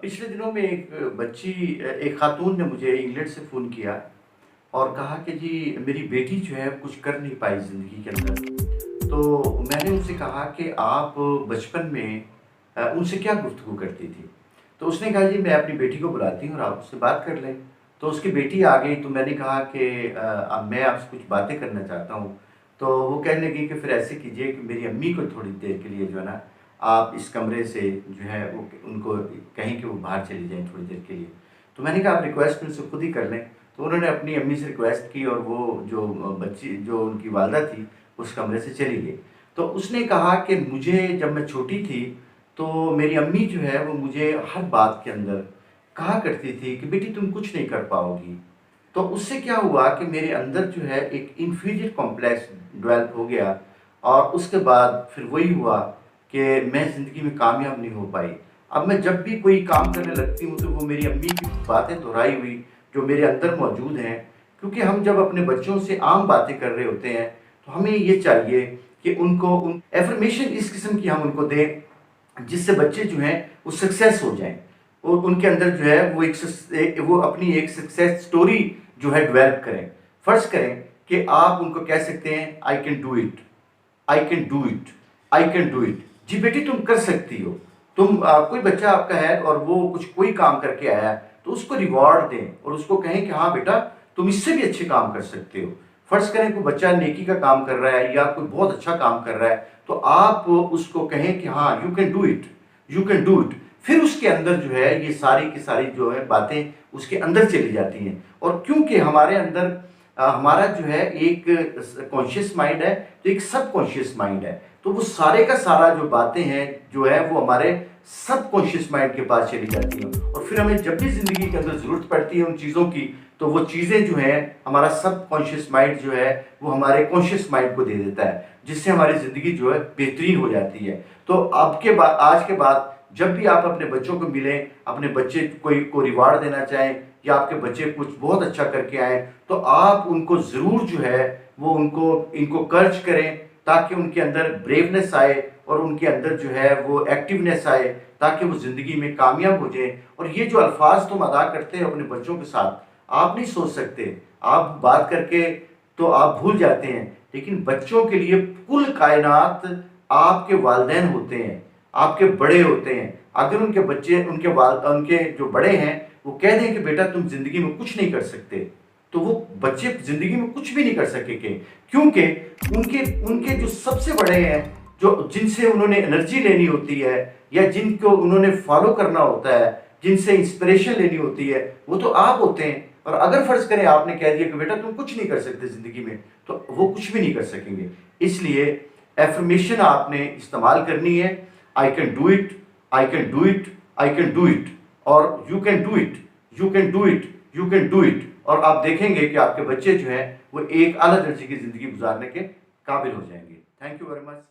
पिछले दिनों में एक खातून ने मुझे इंग्लैंड से फ़ोन किया और कहा कि जी मेरी बेटी जो है कुछ कर नहीं पाई ज़िंदगी के अंदर। तो मैंने उनसे कहा कि आप बचपन में उनसे क्या गुफ्तगू करती थी? तो उसने कहा जी मैं अपनी बेटी को बुलाती हूँ और आप उससे बात कर लें। तो उसकी बेटी आ गई तो मैंने कहा कि अब मैं आपसे कुछ बातें करना चाहता हूँ। तो वो कहने लगी कि फिर ऐसे कीजिए कि मेरी अम्मी को थोड़ी देर के लिए जो है ना आप इस कमरे से जो है वो उनको कहें कि वो बाहर चली जाएँ थोड़ी देर के लिए। तो मैंने कहा आप रिक्वेस्ट उनसे खुद ही कर लें। तो उन्होंने अपनी अम्मी से रिक्वेस्ट की और वो जो बच्ची जो उनकी वालिदा थी उस कमरे से चली गई। तो उसने कहा कि मुझे जब मैं छोटी थी तो मेरी अम्मी जो है वो मुझे हर बात के अंदर कहा करती थी कि बेटी तुम कुछ नहीं कर पाओगी। तो उससे क्या हुआ कि मेरे अंदर जो है एक इन्फीरियर कॉम्प्लेक्स डेवलप हो गया और उसके बाद फिर वही हुआ कि मैं ज़िंदगी में कामयाब नहीं हो पाई। अब मैं जब भी कोई काम करने लगती हूँ तो वो मेरी अम्मी की बातें दोहराई हुई जो मेरे अंदर मौजूद हैं, क्योंकि हम जब अपने बच्चों से आम बातें कर रहे होते हैं तो हमें ये चाहिए कि उनको उन एफर्मेशन इस किस्म की हम उनको दें जिससे बच्चे जो हैं वो सक्सेस हो जाएं और उनके अंदर जो है वो अपनी एक सक्सेस स्टोरी जो है डेवलप करें। फर्ज करें कि आप उनको कह सकते हैं I can do it, I can do it, I can do it. जी बेटी तुम कर सकती हो। कोई बच्चा आपका है और वो कोई काम करके आया है तो उसको रिवॉर्ड दें और उसको कहें कि हाँ बेटा तुम इससे भी अच्छे काम कर सकते हो। फर्ज करें कोई बच्चा नेकी का काम कर रहा है या कोई बहुत अच्छा काम कर रहा है तो आप उसको कहें कि हाँ you can do it, you can do it. फिर उसके अंदर जो है ये सारी की सारी जो है बातें उसके अंदर चली जाती हैं। और क्योंकि हमारे अंदर हमारा जो है एक कॉन्शियस माइंड है तो एक सब कॉन्शियस माइंड है। तो वो सारे का सारा जो बातें हैं जो है वो हमारे सब कॉन्शियस माइंड के पास चली जाती हैं और फिर हमें जब भी ज़िंदगी के अंदर ज़रूरत पड़ती है उन चीज़ों की तो वो चीज़ें जो हैं हमारा सब कॉन्शियस माइंड जो है वो हमारे कॉन्शियस माइंड को दे देता है, जिससे हमारी ज़िंदगी जो है बेहतरीन हो जाती है। तो आज के बाद जब भी आप अपने बच्चों को मिलें, अपने बच्चे को रिवार्ड देना चाहें या आपके बच्चे कुछ बहुत अच्छा करके आए तो आप उनको ज़रूर जो है वो इनको कर्ज करें ताकि उनके अंदर ब्रेवनेस आए और उनके अंदर जो है वो एक्टिवनेस आए ताकि वो ज़िंदगी में कामयाब हो जाए। और ये जो अल्फाज तुम अदा करते हो अपने बच्चों के साथ आप नहीं सोच सकते, आप बात करके तो आप भूल जाते हैं, लेकिन बच्चों के लिए कुल कायनात आपके वालिदैन होते हैं, आपके बड़े होते हैं। अगर उनके बच्चे उनके जो बड़े हैं वो कह दें कि बेटा तुम ज़िंदगी में कुछ नहीं कर सकते तो वो बच्चे ज़िंदगी में कुछ भी नहीं कर सकेंगे, क्योंकि उनके उनके जो सबसे बड़े हैं जो जिनसे उन्होंने एनर्जी लेनी होती है या जिनको उन्होंने फॉलो करना होता है, जिनसे इंस्पिरेशन लेनी होती है वो तो आप होते हैं। और अगर फर्ज करें आपने कह दिया कि बेटा तुम कुछ नहीं कर सकते ज़िंदगी में तो वो कुछ भी नहीं कर सकेंगे। इसलिए एफर्मेशन आपने इस्तेमाल करनी है, I can do it, I can do it, I can do it और you can do it, you can do it, you can do it. और आप देखेंगे कि आपके बच्चे जो हैं वो एक आला दर्जे की ज़िंदगी गुजारने के काबिल हो जाएंगे। Thank you very much.